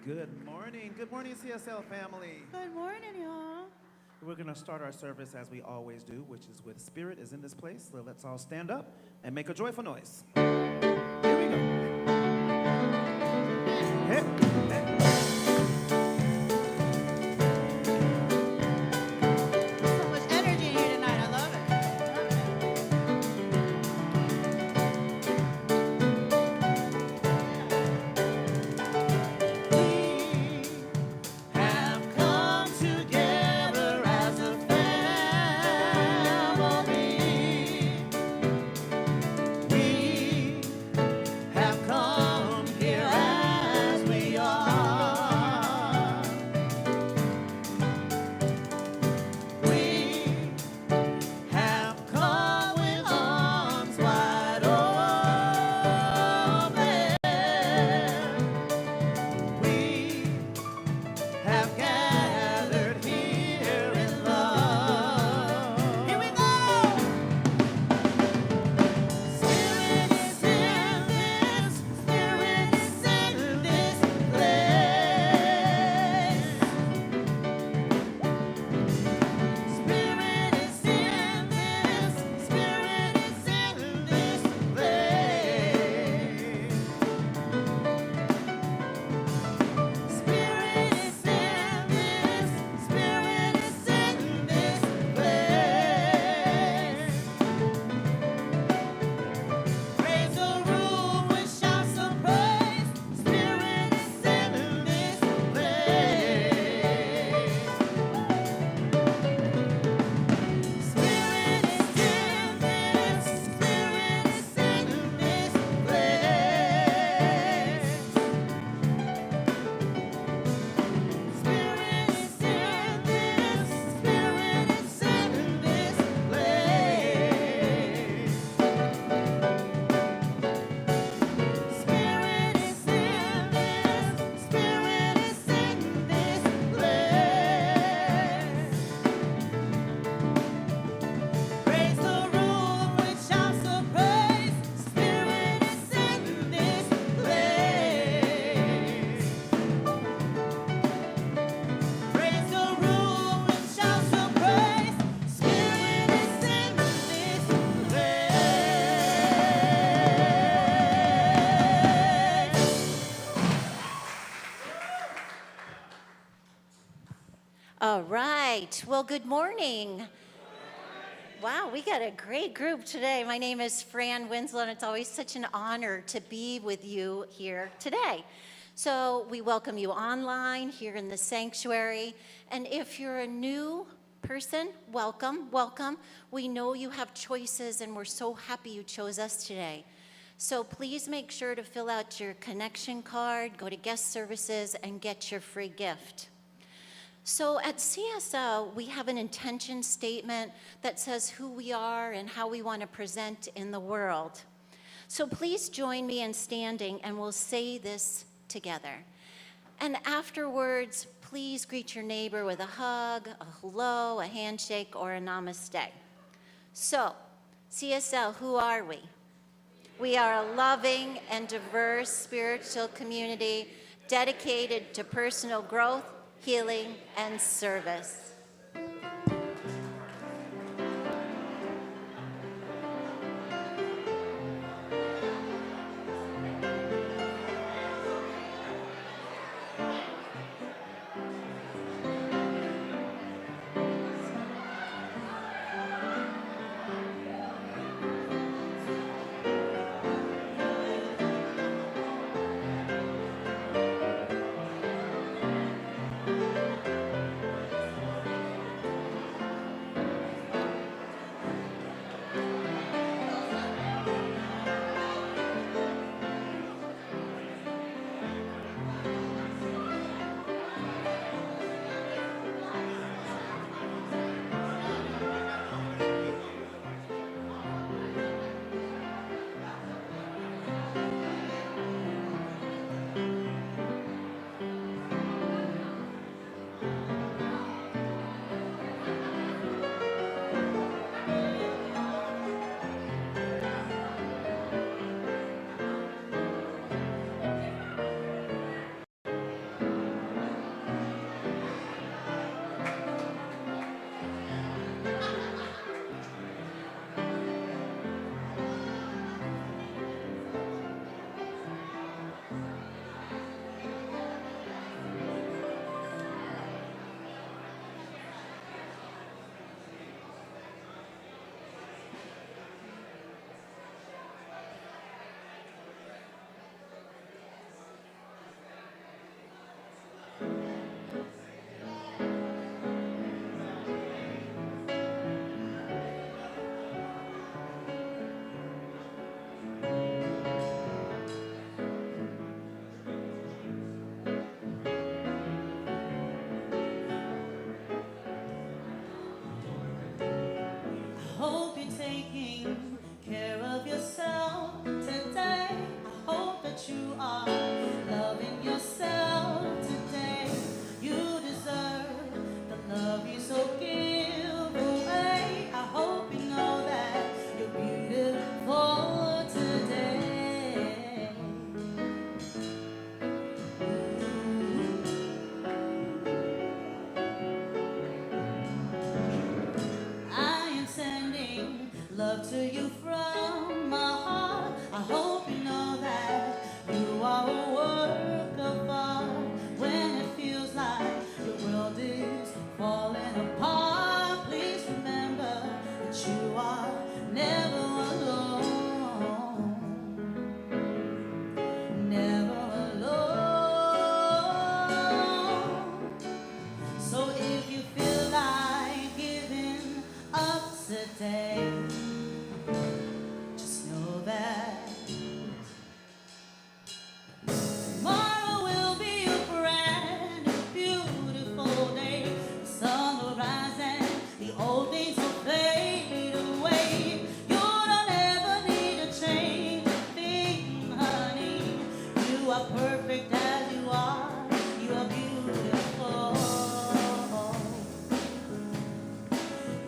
Good morning. Good morning, CSL family. Good morning, y'all. We're going to start our service as we always do, which is with Spirit is in this place. So let's all stand up and make a joyful noise. Here we go. Hey, hey. So much energy here tonight. I love Have come together as a family. We have come here as we are. We have come with arms wide open. We have gathered here in love. Here we go. Spirit is in this. Spirit is in this place. Spirit is in this. Spirit is in this place. Spirit is in this. Spirit is in this place. Praise the room with shouts of praise. Spirit is in this place. Spirit is in this. Spirit is in this place. Spirit is in this. Spirit is in this place. Spirit is in this. Spirit is in this place. Praise the room with shouts of praise. Spirit is in this place. Praise the room with shouts of praise. Spirit is in this place. All right. Well, good morning. Wow, we got a great group today. My name is Fran Winslow, and it's always such an honor to be with you here today. So we welcome you online here in the sanctuary. And if you're a new person, welcome, welcome. We know you have choices, and we're so happy you chose us today. So please make sure to fill out your connection card, go to guest services, and get your free gift. So at CSL, we have an intention statement that says who we are and how we want to present in the world. So please join me in standing, and we'll say this together. And afterwards, please greet your neighbor with a hug, a hello, a handshake, or a namaste. So, CSL, who are we? We are a loving and diverse spiritual community dedicated to personal growth, healing, and service. taking care of yourself today. I hope that you are loving yourself today. You deserve the love you so give away. I hope you know that you're beautiful today. I am sending love to you from my heart. I hope you know that you are a work of art. When it feels like your world is falling apart, please remember that you are never alone. Never alone. So if you feel like giving up today, just know that tomorrow will be a brand new beautiful day. The sun will rise and the old things will fade away. You don't ever need to change a thing, honey. You are perfect as you are. You are beautiful.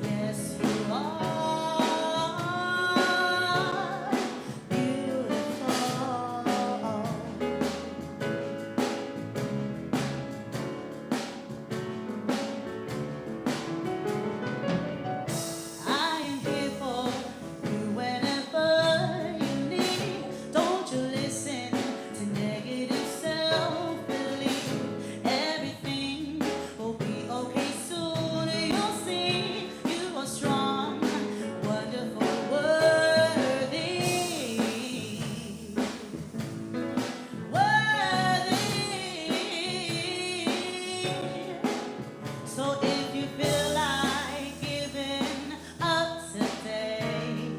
Yes, you are beautiful. I am here for you whenever you need. Don't you listen to negative self-belief. Everything will be okay soon. You'll see you are strong, wonderful, worthy. So if you feel like giving up today,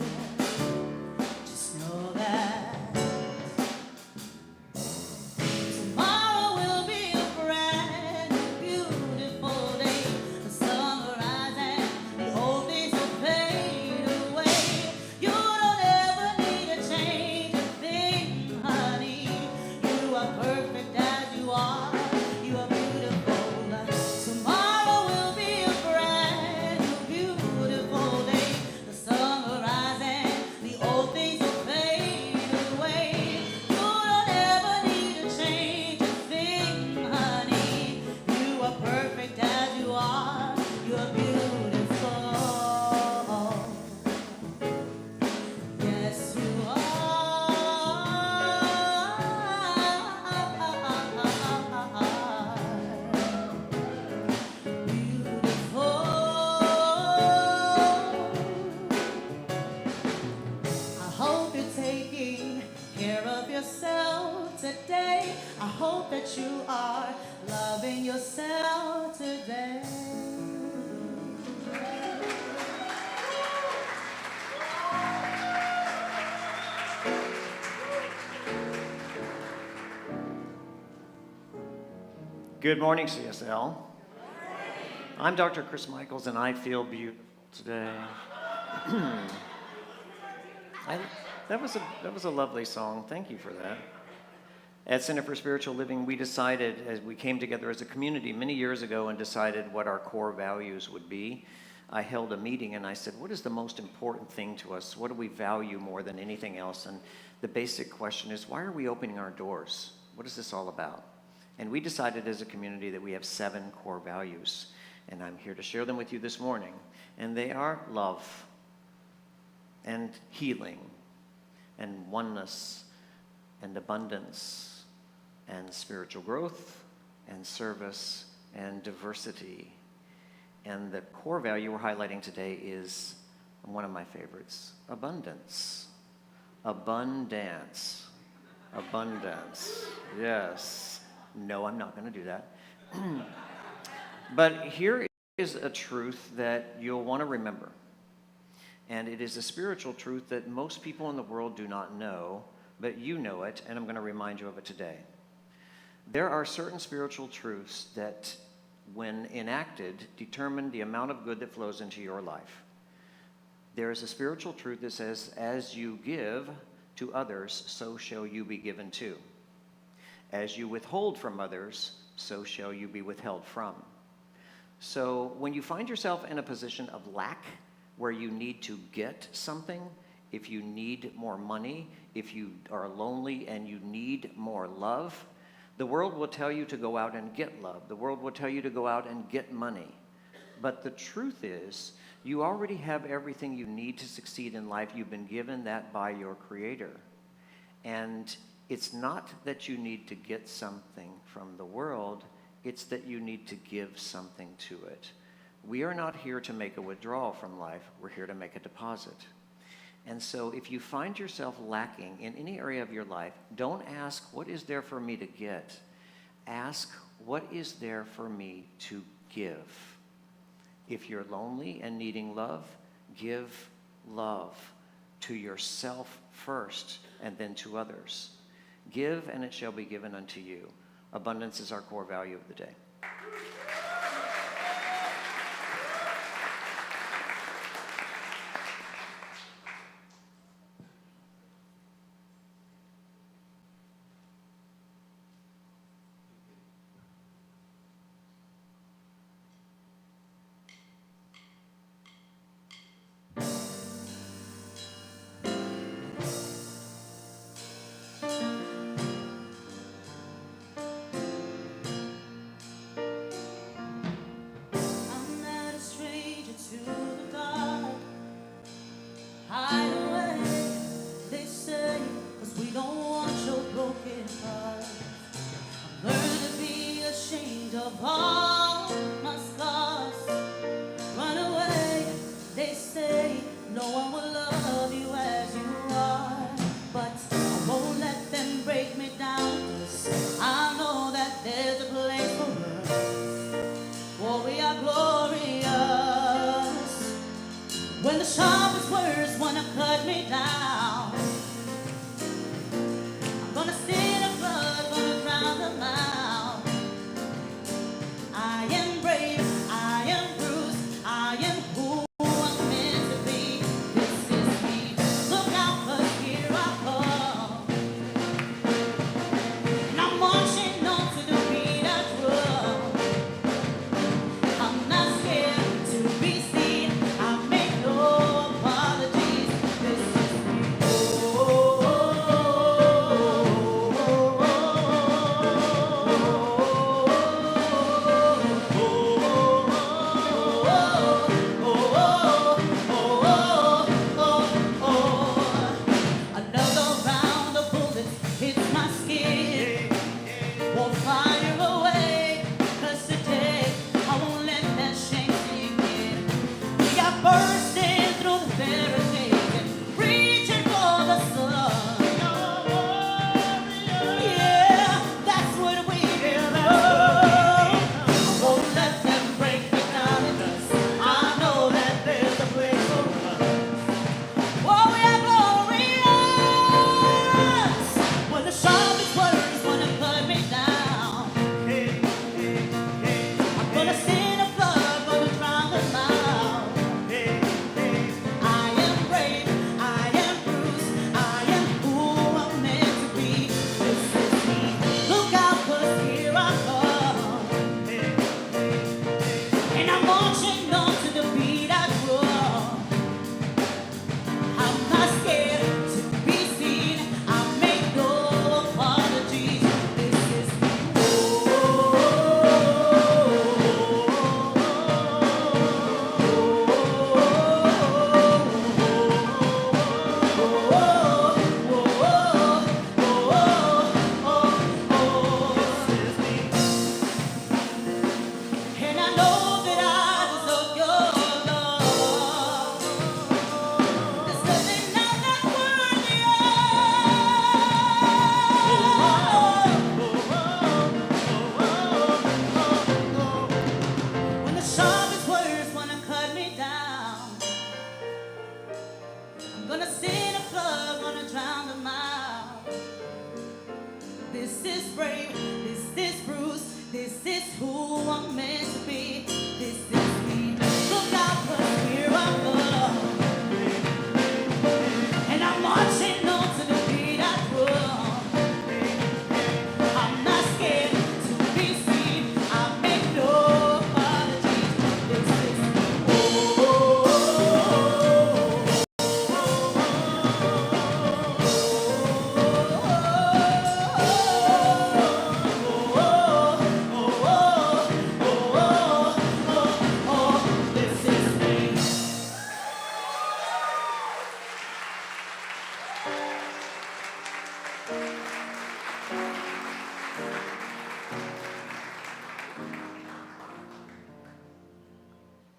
just know that tomorrow will be a brand new beautiful day. The sun will rise and the old things will fade away. You don't ever need to change a thing, honey. You are perfect as you are. You are beautiful. Tomorrow will be a brand new beautiful day. The sun will rise and the old things will fade away. You don't ever need to change a thing, honey. You are perfect as you are. You are beautiful. Yes, you are beautiful. I hope you're taking care of yourself today. I hope that you are loving yourself today. Good morning, CSL. I'm Dr. Chris Michaels, and I feel beautiful today. That was a lovely song. Thank you for that. At Center for Spiritual Living, we decided, as we came together as a community many years ago and decided what our core values would be. I held a meeting and I said, what is the most important thing to us? What do we value more than anything else? And the basic question is, why are we opening our doors? What is this all about? And we decided as a community that we have 7 core values. And I'm here to share them with you this morning. And they are love, and healing, and oneness, and abundance, and spiritual growth, and service, and diversity. And the core value we're highlighting today is one of my favorites, abundance. Abundance. Abundance. Yes. No, I'm not going to do that. But here is a truth that you'll want to remember. And it is a spiritual truth that most people in the world do not know, but you know it, and I'm going to remind you of it today. There are certain spiritual truths that, when enacted, determine the amount of good that flows into your life. There is a spiritual truth that says, as you give to others, so shall you be given to. As you withhold from others, so shall you be withheld from. So when you find yourself in a position of lack, where you need to get something, if you need more money, if you are lonely and you need more love, the world will tell you to go out and get love. The world will tell you to go out and get money. But the truth is, you already have everything you need to succeed in life. You've been given that by your Creator. And it's not that you need to get something from the world, it's that you need to give something to it. We are not here to make a withdrawal from life, we're here to make a deposit. And so if you find yourself lacking in any area of your life, don't ask, what is there for me to get? Ask, what is there for me to give? If you're lonely and needing love, give love to yourself first and then to others. Give and it shall be given unto you. Abundance is our core value of the day. I'm not a stranger to the dark. Hide away, they say, 'cause we don't want your broken heart. Learn to be ashamed of all my scars. Run away, they say, no one will love you as you are. But I won't let them break me down, 'cause I know that there's a place for us. For we are glorious. When the sharpest words wanna cut me down, I'm gonna see the blood, gonna drown them out.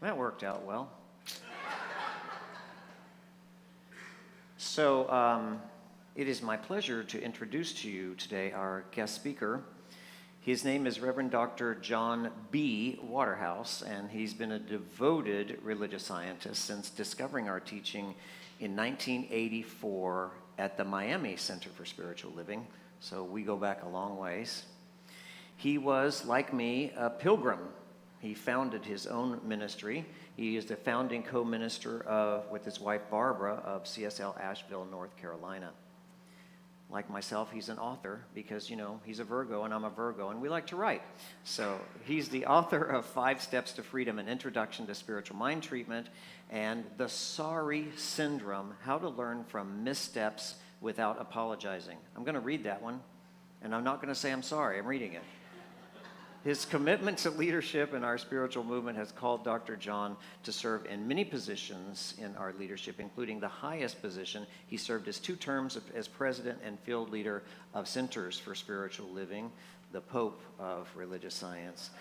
That worked out well. So it is my pleasure to introduce to you today our guest speaker. His name is Reverend Dr. John B. Waterhouse, and he's been a devoted religious scientist since discovering our teaching in 1984 at the Miami Center for Spiritual Living. So we go back a long ways. He was, like me, a pilgrim. He founded his own ministry. He is the founding co-minister with his wife Barbara of CSL Asheville, North Carolina. Like myself, he's an author because, you know, he's a Virgo and I'm a Virgo and we like to write. So he's the author of 5 Steps to Freedom, an Introduction to Spiritual Mind Treatment, and The Sorry Syndrome, How to Learn from Missteps Without Apologizing. I'm going to read that one, and I'm not going to say I'm sorry. I'm reading it. His commitment to leadership in our spiritual movement has called Dr. John to serve in many positions in our leadership, including the highest position. He served as 2 terms as president and field leader of Centers for Spiritual Living, the Pope of Religious Science.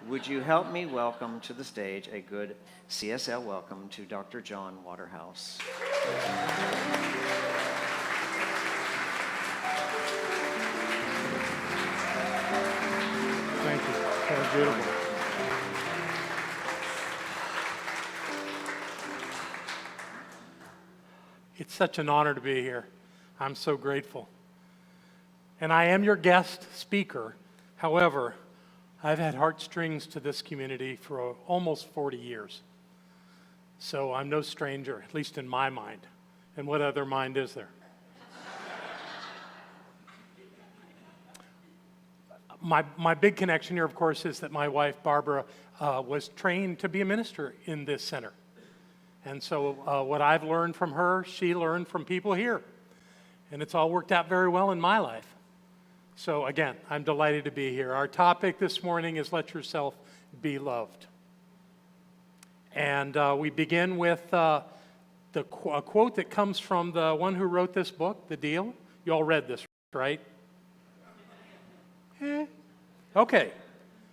Would you help me welcome to the stage a good CSL welcome to Dr. John Waterhouse. Thank you. That was beautiful. It's such an honor to be here. I'm so grateful. And I am your guest speaker. However, I've had heartstrings to this community for almost 40 years. So I'm no stranger, at least in my mind. And what other mind is there? My big connection here, of course, is that my wife, Barbara, was trained to be a minister in this center. And so what I've learned from her, she learned from people here. And it's all worked out very well in my life. So again, I'm delighted to be here. Our topic this morning is Let Yourself Be Loved. And we begin with a quote that comes from the one who wrote this book, The Deal. You all read this, right? Okay,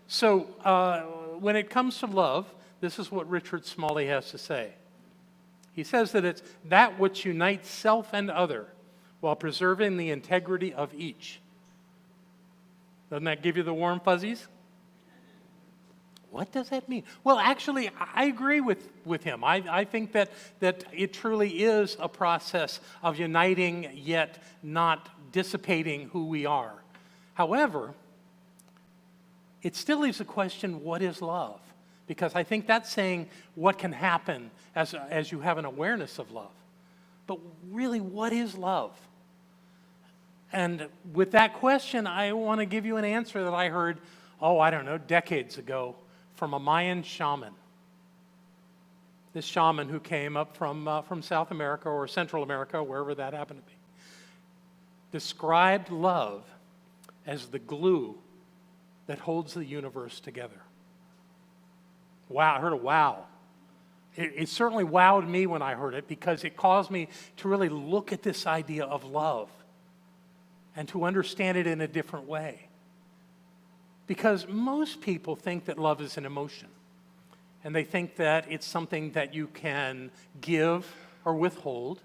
so when it comes to love, this is what Richard Smalley has to say. He says that it's that which unites self and other while preserving the integrity of each. Doesn't that give you the warm fuzzies? What does that mean? Well, actually, I agree with him. I think that it truly is a process of uniting yet not dissipating who we are. However, it still leaves the question, what is love? Because I think that's saying what can happen as you have an awareness of love. But really, what is love? And with that question, I want to give you an answer that I heard, decades ago from a Mayan shaman. This shaman who came up from South America or Central America, wherever that happened to be, described love as the glue that holds the universe together. Wow, I heard a wow. It certainly wowed me when I heard it because it caused me to really look at this idea of love and to understand it in a different way. Because most people think that love is an emotion, and they think that it's something that you can give or withhold.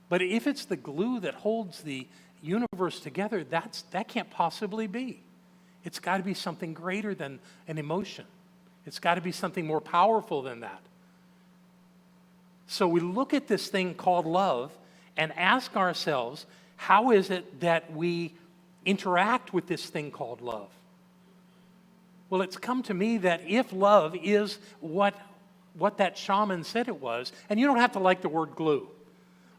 But if it's the glue that holds the universe together, that can't possibly be. It's got to be something greater than an emotion. It's got to be something more powerful than that. So we look at this thing called love and ask ourselves, how is it that we interact with this thing called love? Well, it's come to me that if love is what that shaman said it was, and you don't have to like the word glue,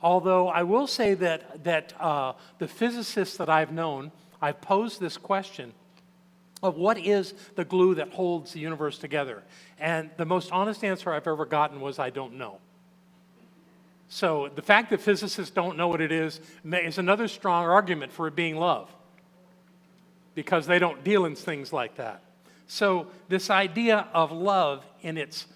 although I will say that the physicists that I've known, I've posed this question of what is the glue that holds the universe together? And the most honest answer I've ever gotten was, I don't know. So the fact that physicists don't know what it is another strong argument for it being love, because they don't deal in things like that. So this idea of love in its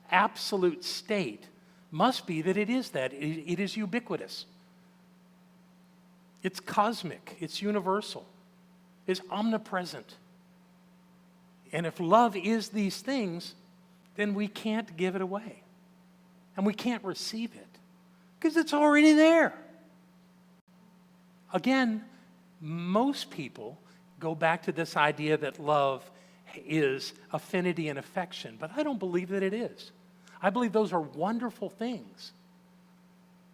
absolute state must be that it is that. It is ubiquitous. It's cosmic. It's universal. It's omnipresent. And if love is these things, then we can't give it away. And we can't receive it because it's already there. Again, most people go back to this idea that love is affinity and affection, but I don't believe that it is. I believe those are wonderful things.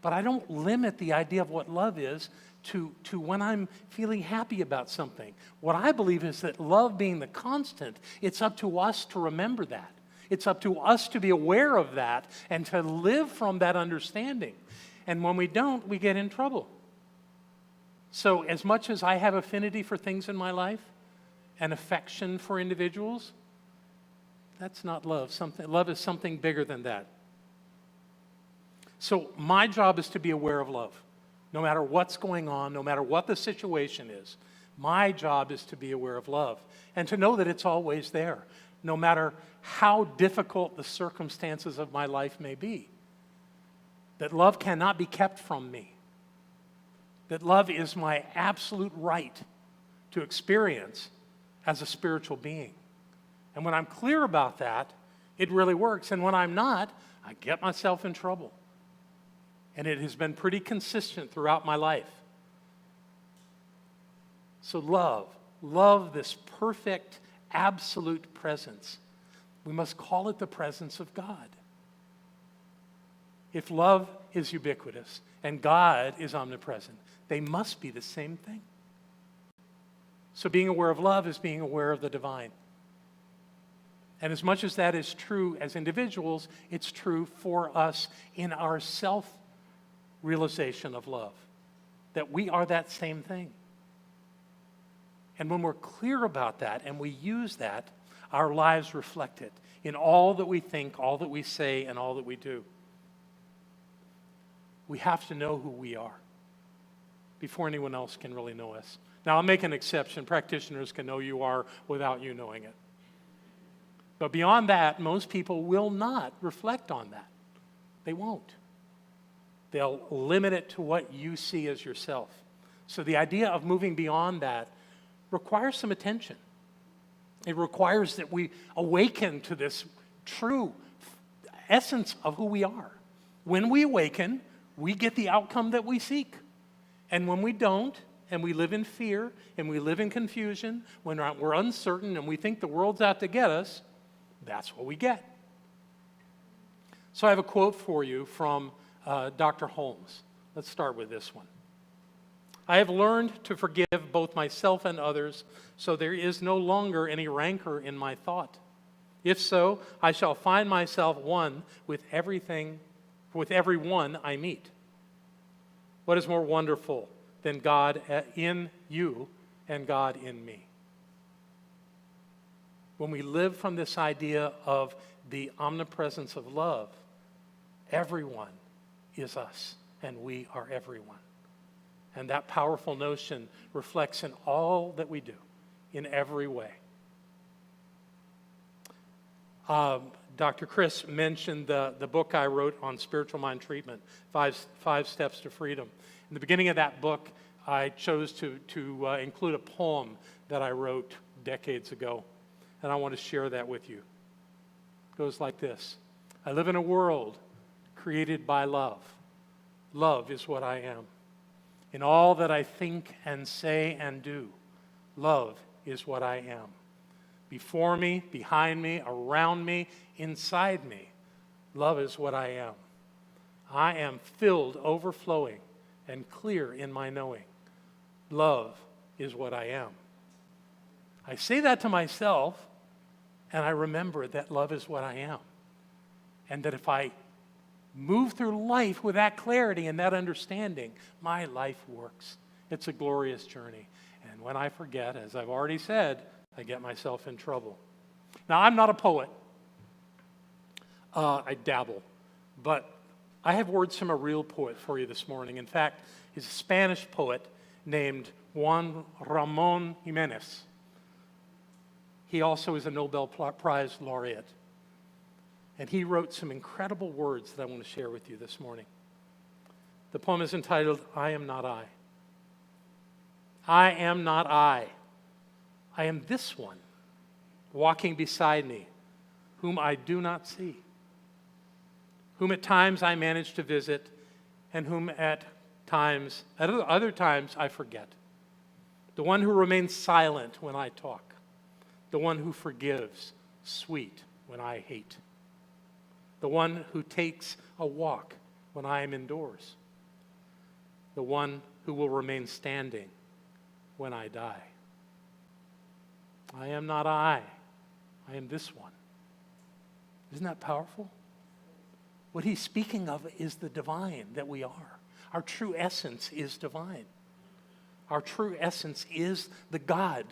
But I don't limit the idea of what love is to when I'm feeling happy about something. What I believe is that love being the constant, it's up to us to remember that. It's up to us to be aware of that and to live from that understanding. And when we don't, we get in trouble. So as much as I have affinity for things in my life and affection for individuals, that's not love. Love is something bigger than that. So my job is to be aware of love. No matter what's going on, no matter what the situation is, my job is to be aware of love and to know that it's always there, no matter how difficult the circumstances of my life may be. That love cannot be kept from me. That love is my absolute right to experience as a spiritual being. And when I'm clear about that, it really works. And when I'm not, I get myself in trouble. And it has been pretty consistent throughout my life. So love this perfect, absolute presence. We must call it the presence of God. If love is ubiquitous and God is omnipresent, they must be the same thing. So being aware of love is being aware of the divine. And as much as that is true as individuals, it's true for us in our self-realization of love, that we are that same thing. And when we're clear about that and we use that, our lives reflect it in all that we think, all that we say, and all that we do. We have to know who we are before anyone else can really know us. Now, I'll make an exception. Practitioners can know you are without you knowing it. But beyond that, most people will not reflect on that. They won't. They'll limit it to what you see as yourself. So the idea of moving beyond that requires some attention. It requires that we awaken to this true essence of who we are. When we awaken, we get the outcome that we seek. And when we don't, and we live in fear, and we live in confusion, when we're uncertain and we think the world's out to get us, that's what we get. So I have a quote for you from Dr. Holmes. Let's start with this one. I have learned to forgive both myself and others, so there is no longer any rancor in my thought. If so, I shall find myself one with everyone I meet. What is more wonderful than God in you and God in me? When we live from this idea of the omnipresence of love, everyone is us, and we are everyone. And that powerful notion reflects in all that we do, in every way. Dr. Chris mentioned the book I wrote on spiritual mind treatment, Five Steps to Freedom. In the beginning of that book, I chose to include a poem that I wrote decades ago, and I want to share that with you. It goes like this. I live in a world created by love. Love is what I am. In all that I think and say and do, love is what I am. Before me, behind me, around me, inside me, love is what I am. I am filled, overflowing, and clear in my knowing. Love is what I am. I say that to myself, and I remember that love is what I am. And that if I move through life with that clarity and that understanding, my life works. It's a glorious journey. And when I forget, as I've already said, I get myself in trouble. Now, I'm not a poet. I dabble. But I have words from a real poet for you this morning. In fact, he's a Spanish poet named Juan Ramón Jiménez. He also is a Nobel Prize laureate. And he wrote some incredible words that I want to share with you this morning. The poem is entitled, I Am Not I. I am not I. I am this one. walking beside me, whom I do not see, whom at times I manage to visit, and whom at other times I forget. The one who remains silent when I talk, the one who forgives, sweet when I hate, the one who takes a walk when I am indoors, the one who will remain standing when I die. I am not I am this one. Isn't that powerful? What he's speaking of is the divine that we are. Our true essence is divine. Our true essence is the God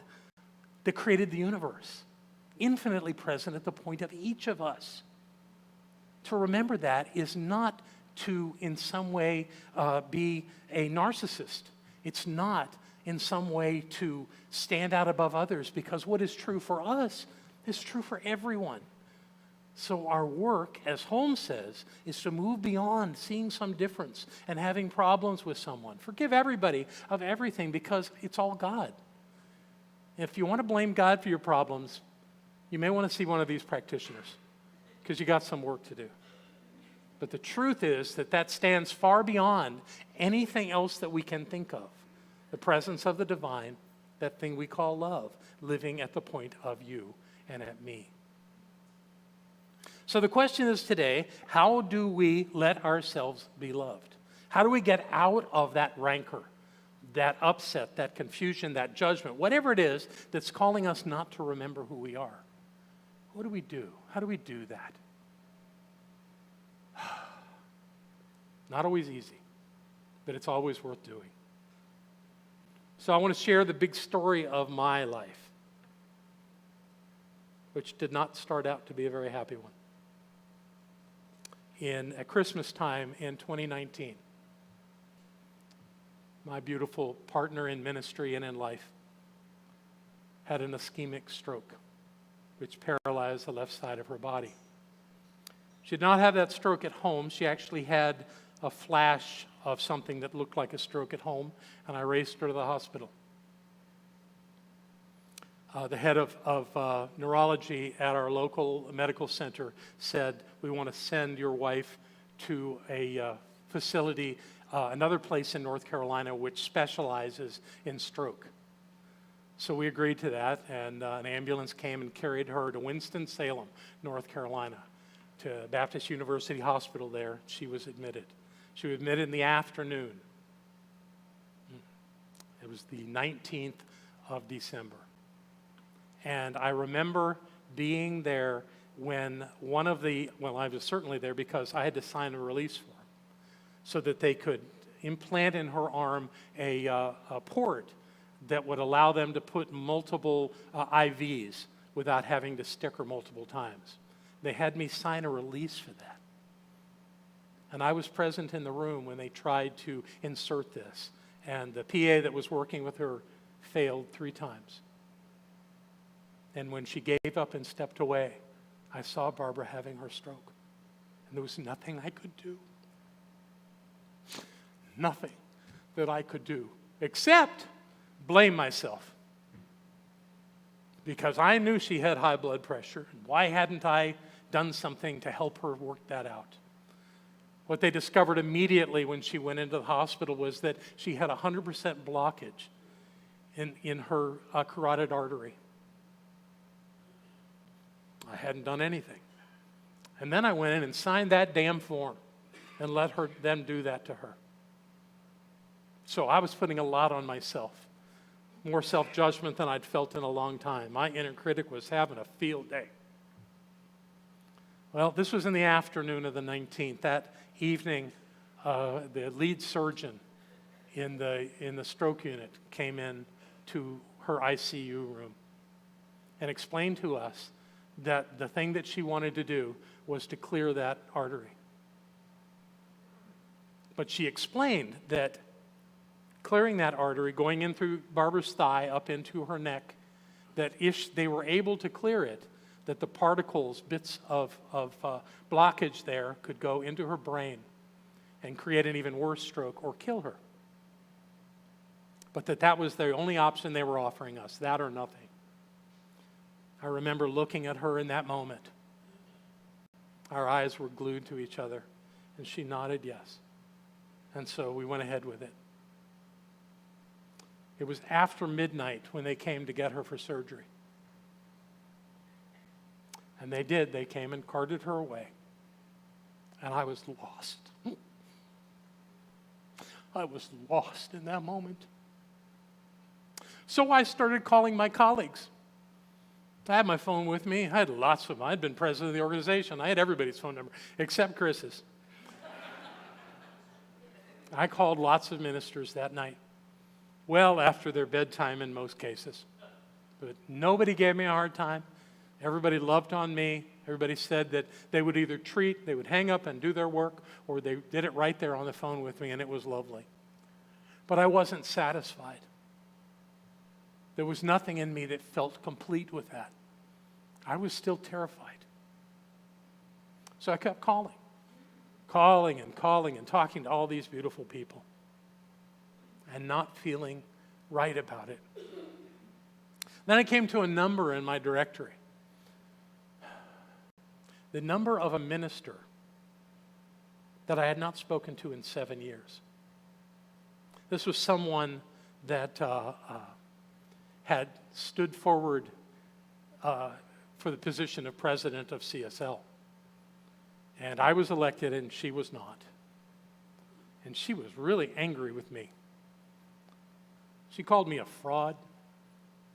that created the universe, infinitely present at the point of each of us. To remember that is not to, in some way, be a narcissist. It's not, in some way, to stand out above others, because what is true for us is true for everyone. So our work, as Holmes says, is to move beyond seeing some difference and having problems with someone. Forgive everybody of everything, because it's all God. If you want to blame God for your problems, you may want to see one of these practitioners, because you got some work to do. But the truth is that stands far beyond anything else that we can think of. The presence of the divine, that thing we call love, living at the point of you and at me. So the question is today, how do we let ourselves be loved? How do we get out of that rancor, that upset, that confusion, that judgment, whatever it is that's calling us not to remember who we are? What do we do? How do we do that? Not always easy, but it's always worth doing. So I want to share the big story of my life, which did not start out to be a very happy one. At Christmas time in 2019, my beautiful partner in ministry and in life had an ischemic stroke, which paralyzed the left side of her body. She did not have that stroke at home. She actually had a flash of something that looked like a stroke at home, and I raced her to the hospital. The head of neurology at our local medical center said, we want to send your wife to a facility, another place in North Carolina which specializes in stroke. So we agreed to that, and an ambulance came and carried her to Winston-Salem, North Carolina, to Baptist University Hospital there. She was admitted. She was admitted in the afternoon. It was the 19th of December. And I remember being there when I was certainly there because I had to sign a release form so that they could implant in her arm a port that would allow them to put multiple IVs without having to stick her multiple times. They had me sign a release for that. And I was present in the room when they tried to insert this. And the PA that was working with her failed 3 times. And when she gave up and stepped away, I saw Barbara having her stroke. And there was nothing I could do. Nothing that I could do except blame myself. Because I knew she had high blood pressure. Why hadn't I done something to help her work that out? What they discovered immediately when she went into the hospital was that she had 100% blockage in her carotid artery. I hadn't done anything. And then I went in and signed that damn form and let them do that to her. So I was putting a lot on myself, more self-judgment than I'd felt in a long time. My inner critic was having a field day. Well, this was in the afternoon of the 19th. That evening, the lead surgeon in the stroke unit came in to her ICU room and explained to us that the thing that she wanted to do was to clear that artery. But she explained that clearing that artery, going in through Barbara's thigh up into her neck, that if they were able to clear it, that the particles, bits of blockage there could go into her brain and create an even worse stroke or kill her. But that was the only option they were offering us, that or nothing. I remember looking at her in that moment. Our eyes were glued to each other, and she nodded yes. And so we went ahead with it. It was after midnight when they came to get her for surgery. And they did. They came and carted her away. And I was lost. I was lost in that moment. So I started calling my colleagues. I had my phone with me. I had lots of them. I had been president of the organization. I had everybody's phone number except Chris's. I called lots of ministers that night, well after their bedtime in most cases. But nobody gave me a hard time. Everybody loved on me. Everybody said that they would either they would hang up and do their work, or they did it right there on the phone with me, and it was lovely. But I wasn't satisfied. There was nothing in me that felt complete with that. I was still terrified. So I kept calling and talking to all these beautiful people and not feeling right about it. Then I came to a number in my directory. The number of a minister that I had not spoken to in 7 years. This was someone that had stood forward for the position of president of CSL. And I was elected and she was not. And she was really angry with me. She called me a fraud.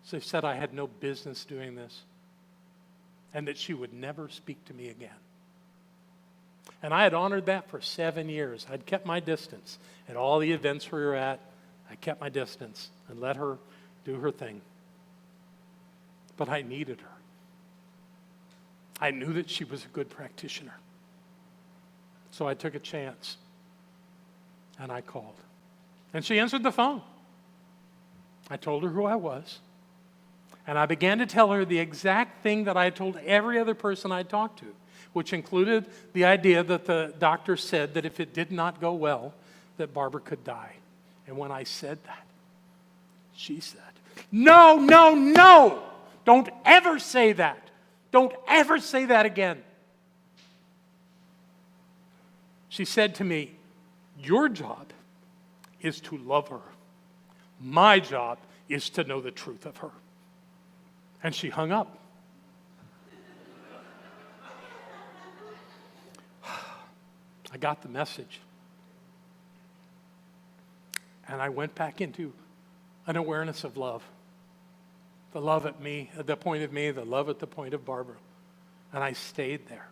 She said I had no business doing this, and that she would never speak to me again. And I had honored that for 7 years. I'd kept my distance. At all the events we were at, I kept my distance and let her do her thing. But I needed her. I knew that she was a good practitioner. So I took a chance, and I called. And she answered the phone. I told her who I was. And I began to tell her the exact thing that I had told every other person I talked to, which included the idea that the doctor said that if it did not go well, that Barbara could die. And when I said that, she said, "No, no, no! Don't ever say that. Don't ever say that again." She said to me, "Your job is to love her. My job is to know the truth of her." And she hung up. I got the message. And I went back into an awareness of love. The love at me, at the point of me, the love at the point of Barbara. And I stayed there.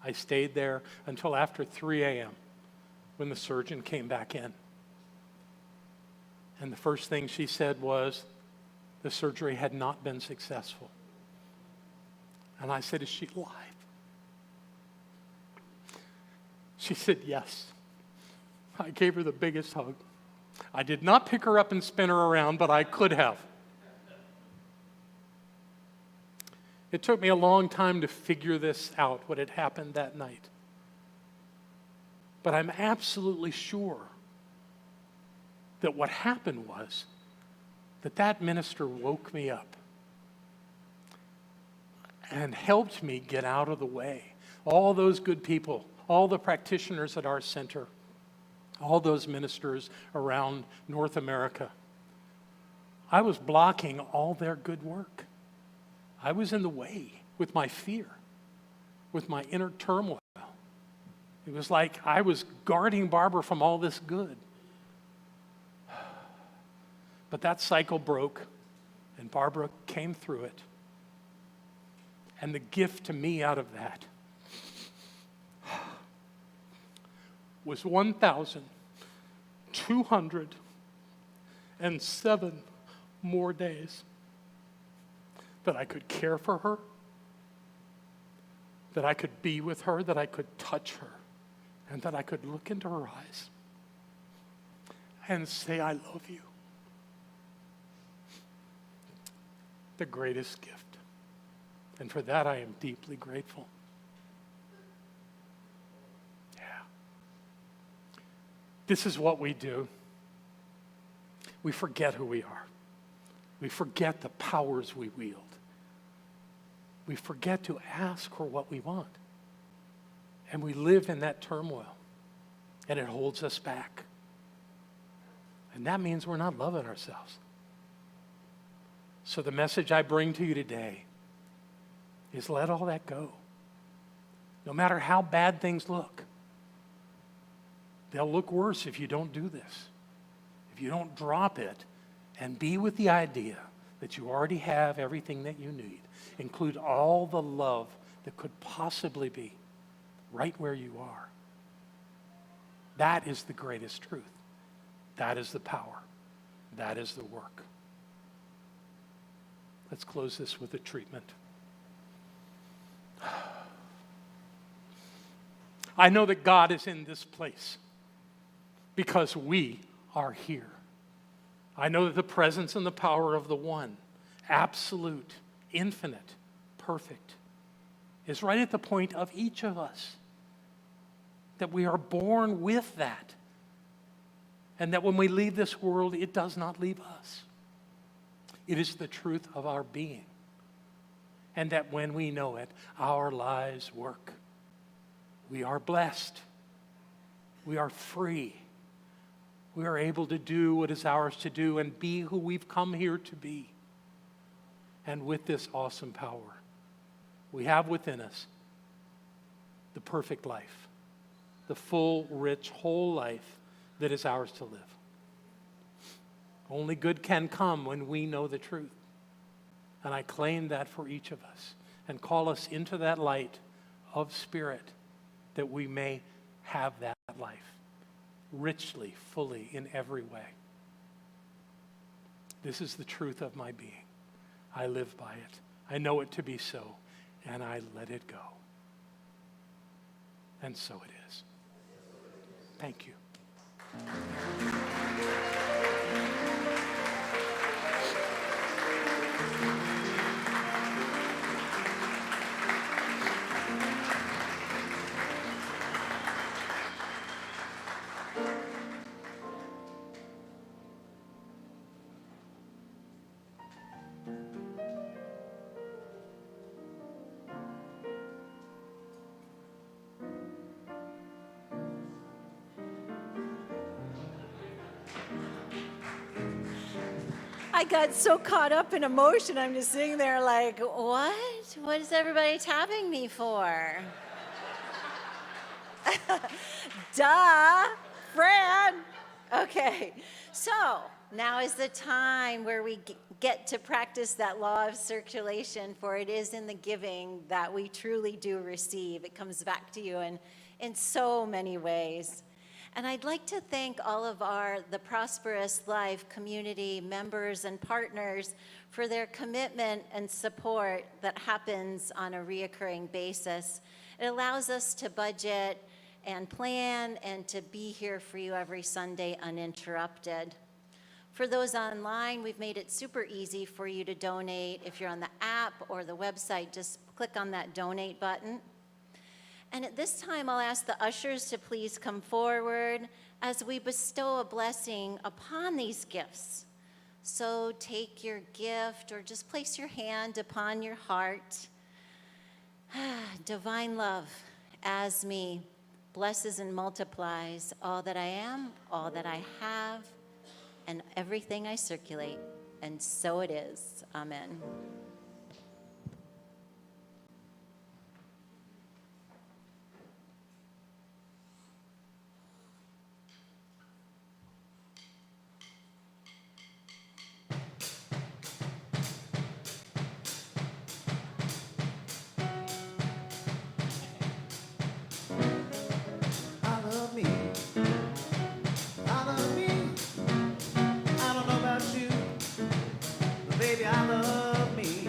I stayed there until after 3 a.m. when the surgeon came back in. And the first thing she said was, the surgery had not been successful. And I said, "Is she alive?" She said, "Yes." I gave her the biggest hug. I did not pick her up and spin her around, but I could have. It took me a long time to figure this out, what had happened that night. But I'm absolutely sure that what happened was that minister woke me up and helped me get out of the way. All those good people, all the practitioners at our center, all those ministers around North America, I was blocking all their good work. I was in the way with my fear, with my inner turmoil. It was like I was guarding Barbara from all this good. But that cycle broke, and Barbara came through it. And the gift to me out of that was 1,207 more days that I could care for her, that I could be with her, that I could touch her, and that I could look into her eyes and say, "I love you." The greatest gift. And for that, I am deeply grateful. Yeah. This is what we do. We forget who we are. We forget the powers we wield. we forget to ask for what we want. And we live in that turmoil, and it holds us back. And that means we're not loving ourselves. So the message I bring to you today is let all that go. No matter how bad things look, they'll look worse if you don't do this. If you don't drop it and be with the idea that you already have everything that you need, include all the love that could possibly be right where you are. That is the greatest truth. That is the power. That is the work. Let's close this with a treatment. I know that God is in this place because we are here. I know that the presence and the power of the one, absolute, infinite, perfect, is right at the point of each of us. That we are born with that. And that when we leave this world, it does not leave us. It is the truth of our being. And that when we know it, our lives work. We are blessed. We are free. We are able to do what is ours to do and be who we've come here to be. And with this awesome power, we have within us the perfect life, the full, rich, whole life that is ours to live. Only good can come when we know the truth. And I claim that for each of us and call us into that light of spirit that we may have that life richly, fully, in every way. This is the truth of my being. I live by it. I know it to be so, and I let it go. And so it is. Thank you. I got so caught up in emotion, I'm just sitting there like, what? What is everybody tapping me for? Duh, Fran. Okay, so now is the time where we get to practice that law of circulation, for it is in the giving that we truly do receive. It comes back to you in so many ways. And I'd like to thank all of the Prosperous Life community members and partners for their commitment and support that happens on a reoccurring basis. It allows us to budget and plan and to be here for you every Sunday uninterrupted. For those online, we've made it super easy for you to donate. If you're on the app or the website, just click on that donate button. And at this time, I'll ask the ushers to please come forward as we bestow a blessing upon these gifts. So take your gift or just place your hand upon your heart. Divine love, as me, blesses and multiplies all that I am, all that I have, and everything I circulate. And so it is. Amen. I love me. I love me. I don't know about you, but baby, I love me.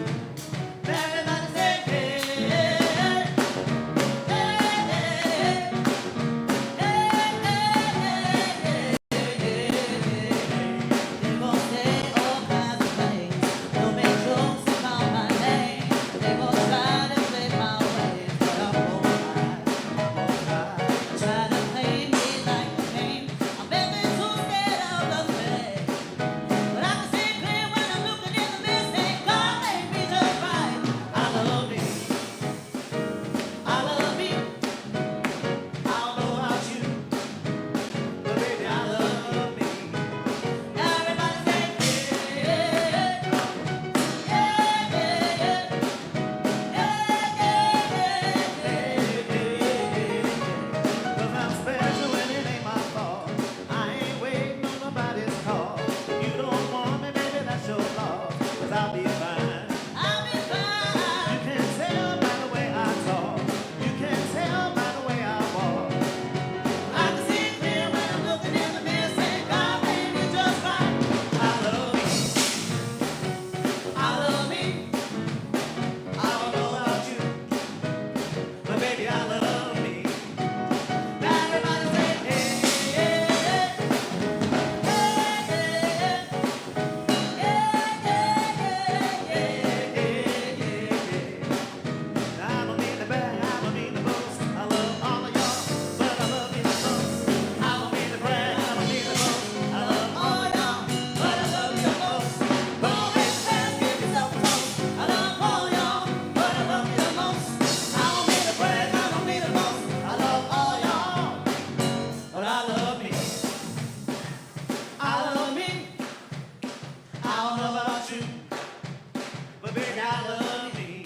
I love me.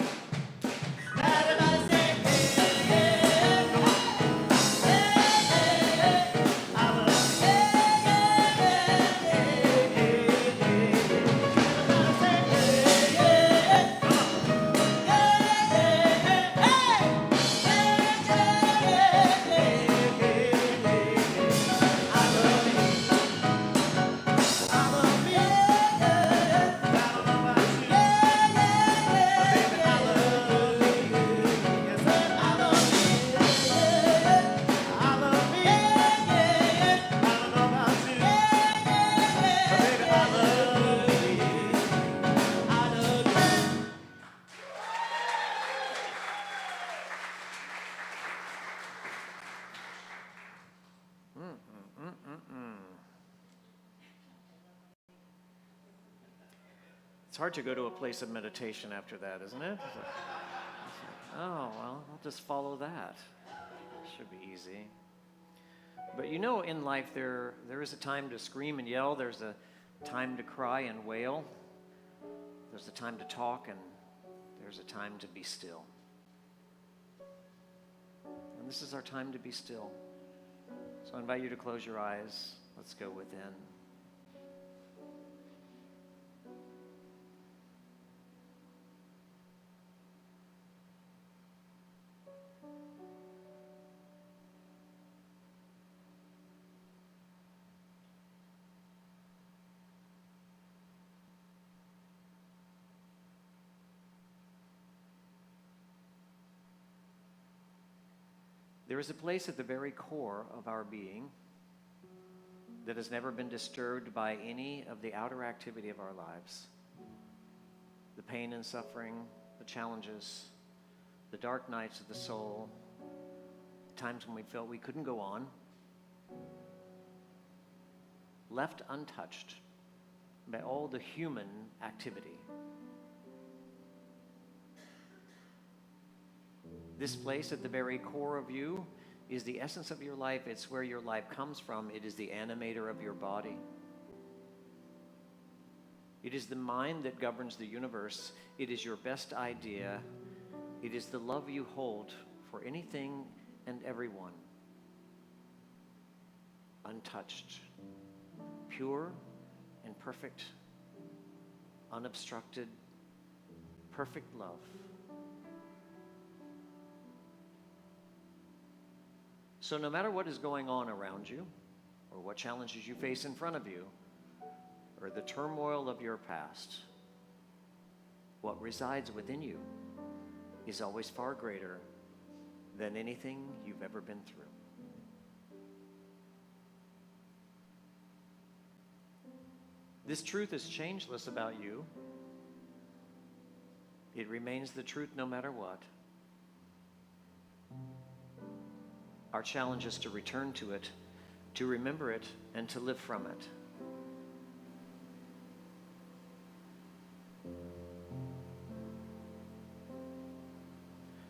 Everybody say, hey, hey, I love me. It's hard to go to a place of meditation after that, isn't it? Oh, well, I'll just follow that. Should be easy. But you know, in life, there is a time to scream and yell. There's a time to cry and wail. There's a time to talk, and there's a time to be still. And this is our time to be still. So I invite you to close your eyes. Let's go within. There is a place at the very core of our being that has never been disturbed by any of the outer activity of our lives. The pain and suffering, the challenges, the dark nights of the soul, times when we felt we couldn't go on, left untouched by all the human activity. This place at the very core of you is the essence of your life. It's where your life comes from. It is the animator of your body. It is the mind that governs the universe. It is your best idea. It is the love you hold for anything and everyone. Untouched, pure and perfect, unobstructed, perfect love. So no matter what is going on around you, or what challenges you face in front of you, or the turmoil of your past, what resides within you is always far greater than anything you've ever been through. This truth is changeless about you. It remains the truth no matter what. Our challenge is to return to it, to remember it, and to live from it.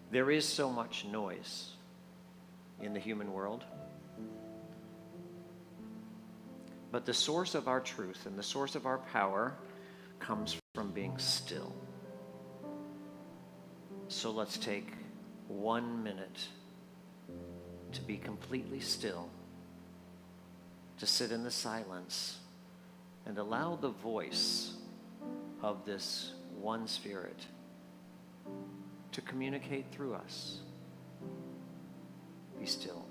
There is so much noise in the human world, but the source of our truth and the source of our power comes from being still. So let's take 1 minute to be completely still, to sit in the silence and allow the voice of this one Spirit to communicate through us. Be still.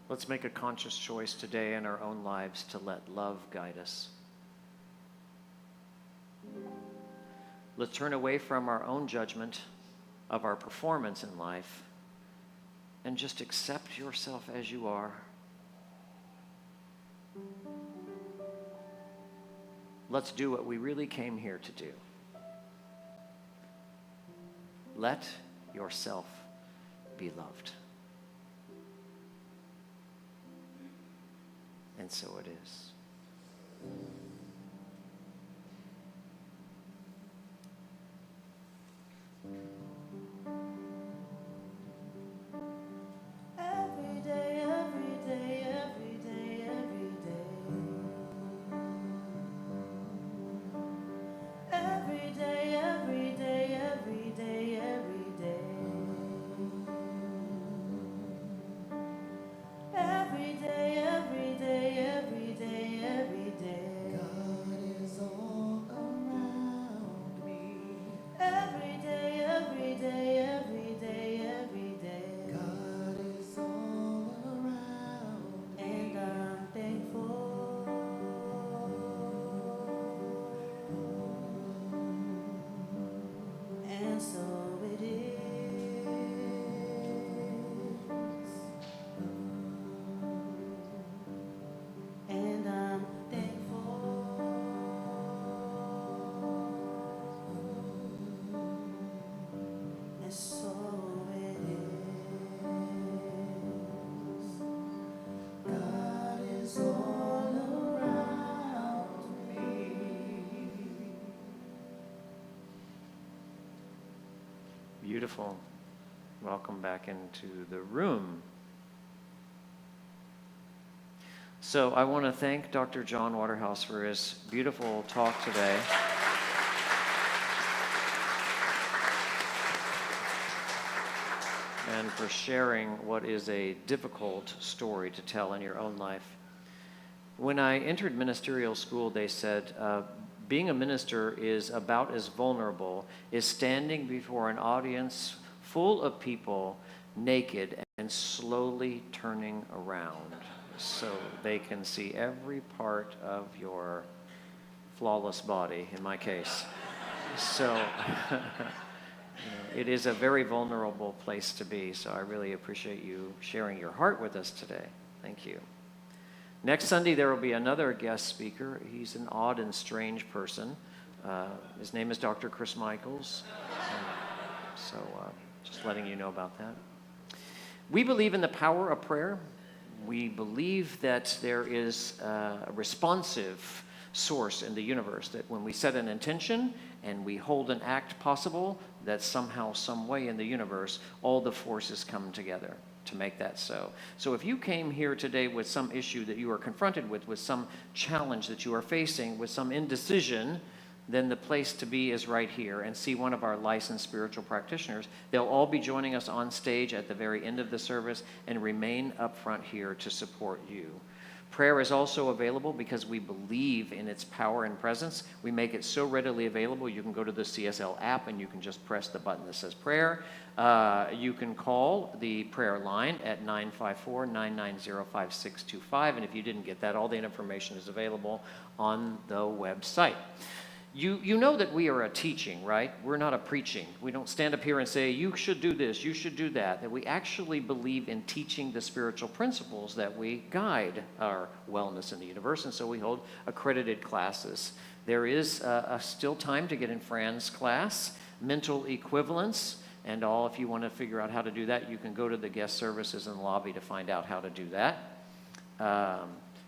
Let's make a conscious choice today in our own lives to let love guide us. Let's turn away from our own judgment of our performance in life and just accept yourself as you are. Let's do what we really came here to do. Let yourself be loved. And so it is. Every day, every day, every day, every day. Every day, every day, every day, every day. Every day, every day, every day, every day. God is all around me. Every day, every day, every day, every day. God is all around me. And I'm thankful. And so it is. And I'm thankful. And so it is. God is all around me. Beautiful. Welcome back into the room. So I want to thank Dr. John Waterhouse for his beautiful talk today. And for sharing what is a difficult story to tell in your own life. When I entered ministerial school, they said, being a minister is about as vulnerable as standing before an audience full of people naked and slowly turning around so they can see every part of your flawless body, in my case. So it is a very vulnerable place to be, so I really appreciate you sharing your heart with us today. Thank you. Next Sunday, there will be another guest speaker. He's an odd and strange person. His name is Dr. Chris Michaels. So just letting you know about that. We believe in the power of prayer. We believe that there is a responsive source in the universe, that when we set an intention and we hold an act possible, that somehow, some way in the universe, all the forces come together to make that so. So if you came here today with some issue that you are confronted with some challenge that you are facing, with some indecision, then the place to be is right here, and see one of our licensed spiritual practitioners. They'll all be joining us on stage at the very end of the service and remain up front here to support you. Prayer is also available because we believe in its power and presence. We make it so readily available. You can go to the CSL app and you can just press the button that says prayer. You can call the prayer line at 954-990-5625. And if you didn't get that, all the information is available on the website. You know that we are a teaching, right? We're not a preaching. We don't stand up here and say, you should do this, you should do that. That we actually believe in teaching the spiritual principles that we guide our wellness in the universe, and so we hold accredited classes. There is still time to get in Fran's class, mental equivalence, and all. If you want to figure out how to do that, you can go to the guest services in the lobby to find out how to do that.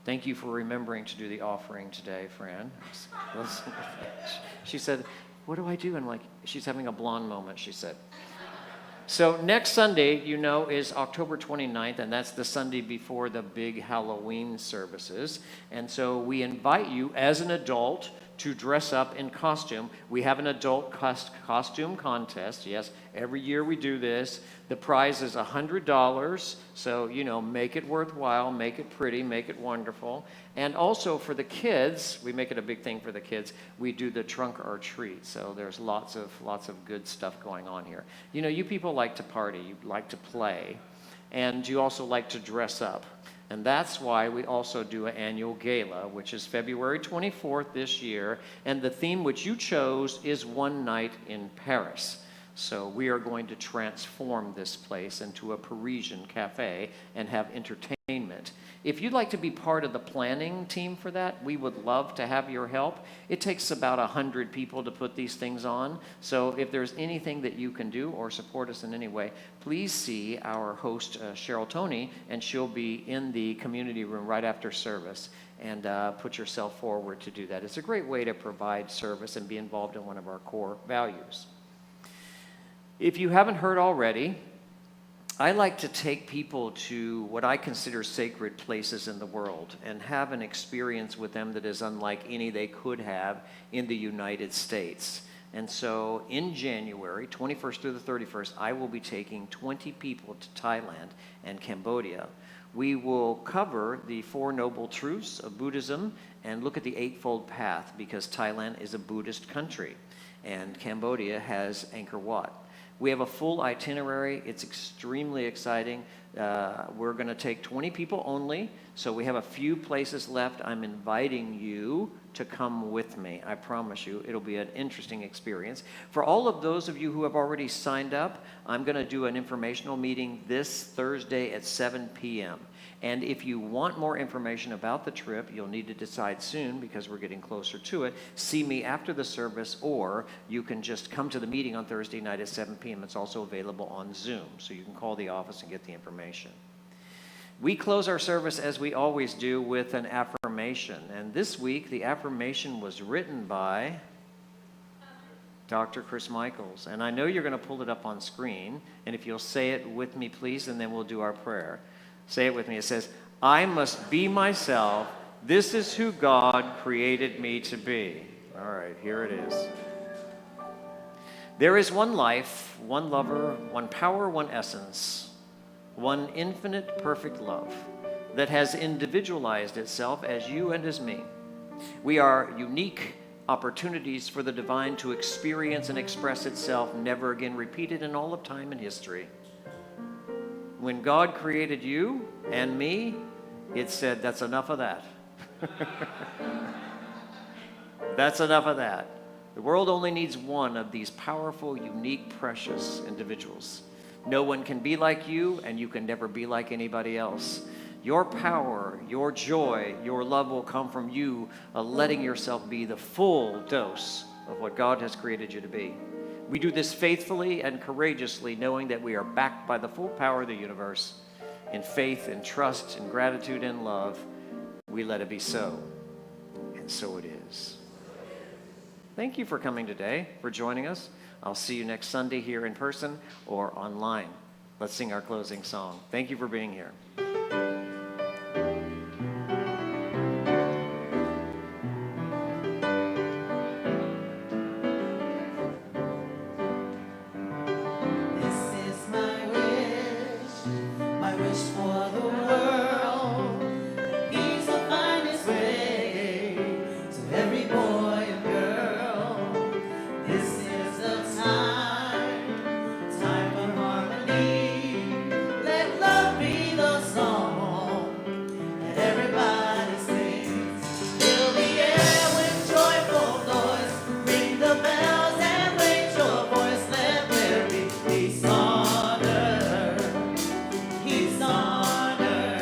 Thank you for remembering to do the offering today, Fran. She said, what do I do? And like, she's having a blonde moment, she said. So next Sunday, you know, is October 29th, and that's the Sunday before the big Halloween services. And so we invite you as an adult to dress up in costume. We have an adult costume contest. Yes, every year we do this. The prize is $100. So, you know, make it worthwhile, make it pretty, make it wonderful. And also for the kids, we make it a big thing for the kids. We do the trunk or treat. So there's lots of good stuff going on here. You know, you people like to party, you like to play, and you also like to dress up. And that's why we also do an annual gala, which is February 24th this year. And the theme which you chose is One Night in Paris. So we are going to transform this place into a Parisian cafe and have entertainment. If you'd like to be part of the planning team for that, we would love to have your help. It takes about 100 people to put these things on. So if there's anything that you can do or support us in any way, please see our host, Cheryl Toney, and she'll be in the community room right after service. And put yourself forward to do that. It's a great way to provide service and be involved in one of our core values. If you haven't heard already, I like to take people to what I consider sacred places in the world and have an experience with them that is unlike any they could have in the United States. And so in January, 21st through the 31st, I will be taking 20 people to Thailand and Cambodia. We will cover the Four Noble Truths of Buddhism and look at the Eightfold Path, because Thailand is a Buddhist country and Cambodia has Angkor Wat. We have a full itinerary. It's extremely exciting. We're going to take 20 people only, so we have a few places left. I'm inviting you to come with me. I promise you, it'll be an interesting experience. For all of those of you who have already signed up, I'm going to do an informational meeting this Thursday at 7 p.m. And if you want more information about the trip, you'll need to decide soon because we're getting closer to it. See me after the service, or you can just come to the meeting on Thursday night at 7 p.m. It's also available on Zoom, so you can call the office and get the information. We close our service, as we always do, with an affirmation. And this week, the affirmation was written by Dr. Chris Michaels. And I know you're going to pull it up on screen. And if you'll say it with me, please, and then we'll do our prayer. Say it with me. It says, I must be myself. This is who God created me to be. All right, here it is. There is one life, one lover, one power, one essence, one infinite perfect love that has individualized itself as you and as me. We are unique opportunities for the divine to experience and express itself, never again repeated in all of time and history. When God created you and me, it said, that's enough of that. That's enough of that. The world only needs one of these powerful, unique, precious individuals. No one can be like you, and you can never be like anybody else. Your power, your joy, your love will come from you letting yourself be the full dose of what God has created you to be. We do this faithfully and courageously, knowing that we are backed by the full power of the universe. In faith and trust and gratitude and love, we let it be so. And so it is. Thank you for coming today, for joining us. I'll see you next Sunday here in person or online. Let's sing our closing song. Thank you for being here. He's honored.